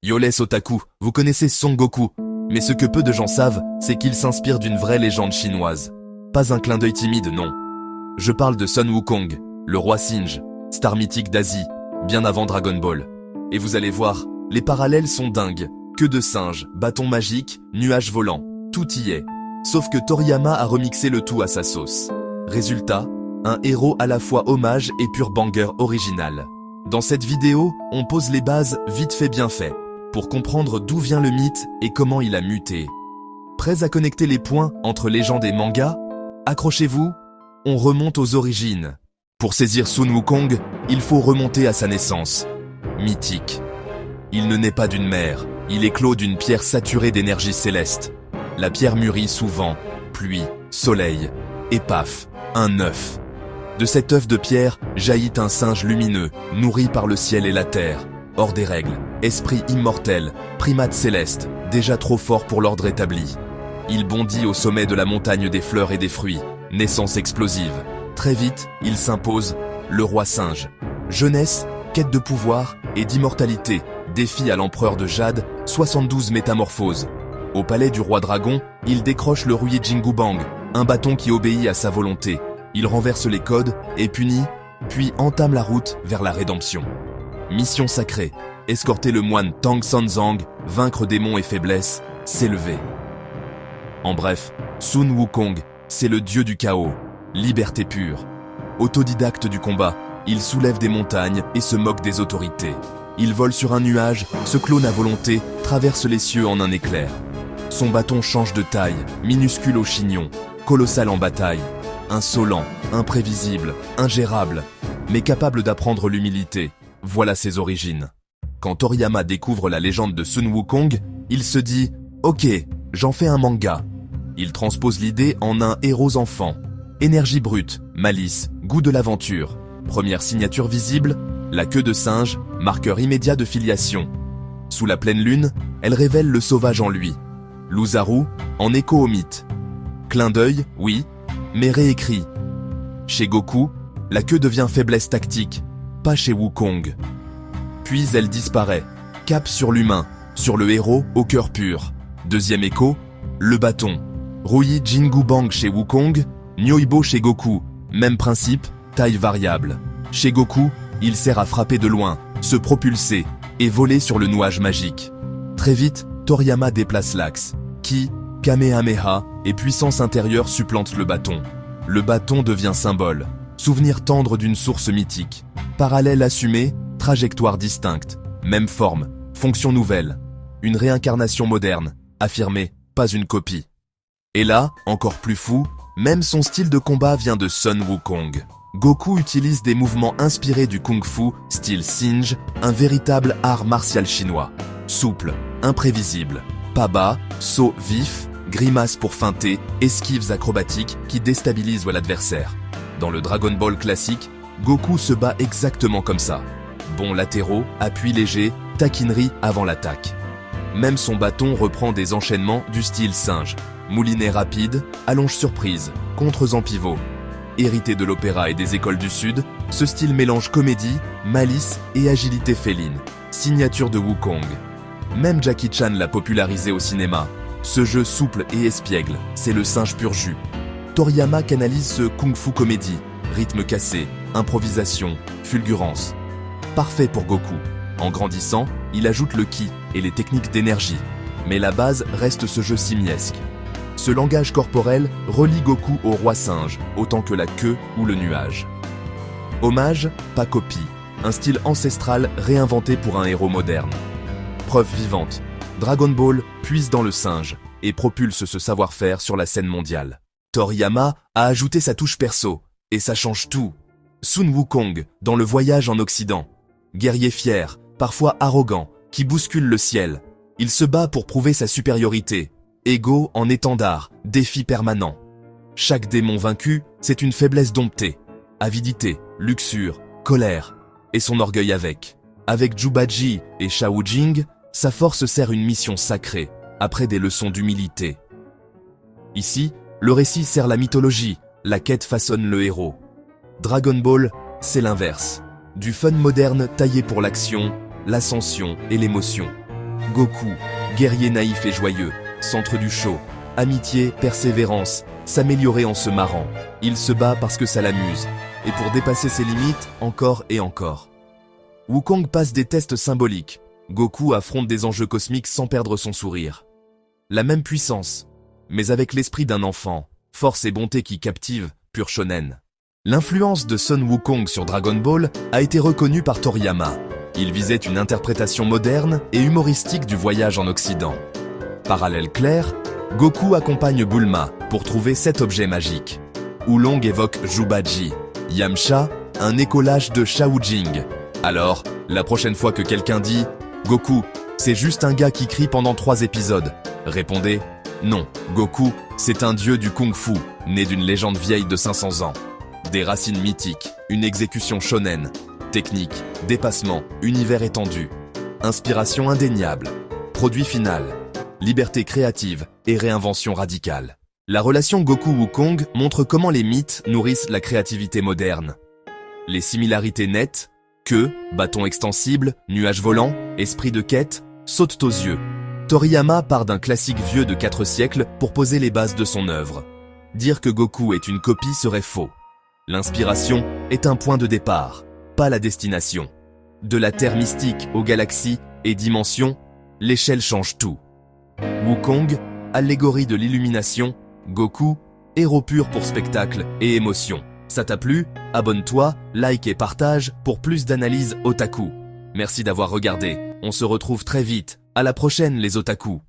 Yo les otaku, vous connaissez Son Goku, mais ce que peu de gens savent, c'est qu'il s'inspire d'une vraie légende chinoise. Pas un clin d'œil timide, non. Je parle de Sun Wukong, le roi Singe, star mythique d'Asie, bien avant Dragon Ball. Et vous allez voir, les parallèles sont dingues. Queue de singe, bâton magique, nuage volant, tout y est. Sauf que Toriyama a remixé le tout à sa sauce. Résultat, un héros à la fois hommage et pur banger original. Dans cette vidéo, on pose les bases vite fait bien fait, pour comprendre d'où vient le mythe et comment il a muté. Prêts à connecter les points entre légende et manga? Accrochez-vous, on remonte aux origines. Pour saisir Sun Wukong, il faut remonter à sa naissance. Mythique. Il ne naît pas d'une mère, il éclot d'une pierre saturée d'énergie céleste. La pierre mûrit sous vent, pluie, soleil, et paf, un œuf. De cet œuf de pierre jaillit un singe lumineux, nourri par le ciel et la terre. Hors des règles, esprit immortel, primate céleste, déjà trop fort pour l'ordre établi. Il bondit au sommet de la montagne des fleurs et des fruits, naissance explosive. Très vite, il s'impose, le roi singe. Jeunesse, quête de pouvoir et d'immortalité, défi à l'empereur de Jade, 72 métamorphoses. Au palais du roi dragon, il décroche le rouillé Jingu Bang, un bâton qui obéit à sa volonté. Il renverse les codes, est puni, puis entame la route vers la rédemption. Mission sacrée, escorter le moine Tang Sanzang, vaincre démons et faiblesses, s'élever. En bref, Sun Wukong, c'est le dieu du chaos, liberté pure. Autodidacte du combat, il soulève des montagnes et se moque des autorités. Il vole sur un nuage, se clone à volonté, traverse les cieux en un éclair. Son bâton change de taille, minuscule au chignon, colossal en bataille. Insolent, imprévisible, ingérable, mais capable d'apprendre l'humilité. Voilà ses origines. Quand Toriyama découvre la légende de Sun Wukong, il se dit « Ok, j'en fais un manga ». Il transpose l'idée en un héros enfant. Énergie brute, malice, goût de l'aventure. Première signature visible, la queue de singe, marqueur immédiat de filiation. Sous la pleine lune, elle révèle le sauvage en lui. Loup-garou, en écho au mythe. Clin d'œil, oui, mais réécrit. Chez Goku, la queue devient faiblesse tactique, pas chez Wukong. Puis elle disparaît, cap sur l'humain, sur le héros au cœur pur. Deuxième écho, le bâton. Rouyi Jingu Bang chez Wukong, Nyoibo chez Goku, même principe, taille variable. Chez Goku, il sert à frapper de loin, se propulser et voler sur le nuage magique. Très vite, Toriyama déplace l'axe, qui, Kamehameha et puissance intérieure supplantent le bâton. Le bâton devient symbole, souvenir tendre d'une source mythique. Parallèle assumé, trajectoire distincte, même forme, fonction nouvelle. Une réincarnation moderne, affirmée, pas une copie. Et là, encore plus fou, même son style de combat vient de Sun Wukong. Goku utilise des mouvements inspirés du kung-fu, style Singe, un véritable art martial chinois. Souple, imprévisible, pas bas, saut vif, grimaces pour feinter, esquives acrobatiques qui déstabilisent l'adversaire. Dans le Dragon Ball classique, Goku se bat exactement comme ça. Bonds latéraux, appui léger, taquinerie avant l'attaque. Même son bâton reprend des enchaînements du style singe. Moulinet rapide, allonge surprise, contres en pivot. Hérité de l'opéra et des écoles du Sud, ce style mélange comédie, malice et agilité féline. Signature de Wukong. Même Jackie Chan l'a popularisé au cinéma. Ce jeu souple et espiègle, c'est le singe pur jus. Toriyama canalise ce kung-fu comédie, rythme cassé, improvisation, fulgurance. Parfait pour Goku. En grandissant, il ajoute le ki et les techniques d'énergie. Mais la base reste ce jeu simiesque. Ce langage corporel relie Goku au roi singe, autant que la queue ou le nuage. Hommage, pas copie. Un style ancestral réinventé pour un héros moderne. Preuve vivante. Dragon Ball puise dans le singe et propulse ce savoir-faire sur la scène mondiale. Toriyama a ajouté sa touche perso, et ça change tout. Sun Wukong, dans le voyage en Occident. Guerrier fier, parfois arrogant, qui bouscule le ciel. Il se bat pour prouver sa supériorité. Ego en étendard, défi permanent. Chaque démon vaincu, c'est une faiblesse domptée. Avidité, luxure, colère, et son orgueil avec. Avec Jubaji et Shao Jing, sa force sert une mission sacrée, après des leçons d'humilité. Ici, le récit sert la mythologie, la quête façonne le héros. Dragon Ball, c'est l'inverse. Du fun moderne taillé pour l'action, l'ascension et l'émotion. Goku, guerrier naïf et joyeux, centre du show. Amitié, persévérance, s'améliorer en se marrant. Il se bat parce que ça l'amuse. Et pour dépasser ses limites, encore et encore. Wukong passe des tests symboliques. Goku affronte des enjeux cosmiques sans perdre son sourire. La même puissance, mais avec l'esprit d'un enfant, force et bonté qui captive, pur shonen. L'influence de Sun Wukong sur Dragon Ball a été reconnue par Toriyama. Il visait une interprétation moderne et humoristique du voyage en Occident. Parallèle clair, Goku accompagne Bulma pour trouver 7 objets magiques. Oolong évoque Jubaji, Yamcha, un écolage de Shao Jing. Alors, la prochaine fois que quelqu'un dit « Goku, c'est juste un gars qui crie pendant 3 épisodes », répondez « Non, Goku, c'est un dieu du kung-fu, né d'une légende vieille de 500 ans. Des racines mythiques, une exécution shonen, technique, dépassement, univers étendu, inspiration indéniable, produit final, liberté créative et réinvention radicale. » La relation Goku-Wukong montre comment les mythes nourrissent la créativité moderne. Les similarités nettes, queue, bâton extensible, nuage volant, esprit de quête, sautent aux yeux. Toriyama part d'un classique vieux de 4 siècles pour poser les bases de son œuvre. Dire que Goku est une copie serait faux. L'inspiration est un point de départ, pas la destination. De la Terre mystique aux galaxies et dimensions, l'échelle change tout. Wukong, allégorie de l'illumination, Goku, héros pur pour spectacle et émotion. Ça t'a plu? Abonne-toi, like et partage pour plus d'analyses otaku. Merci d'avoir regardé, on se retrouve très vite, à la prochaine les otaku.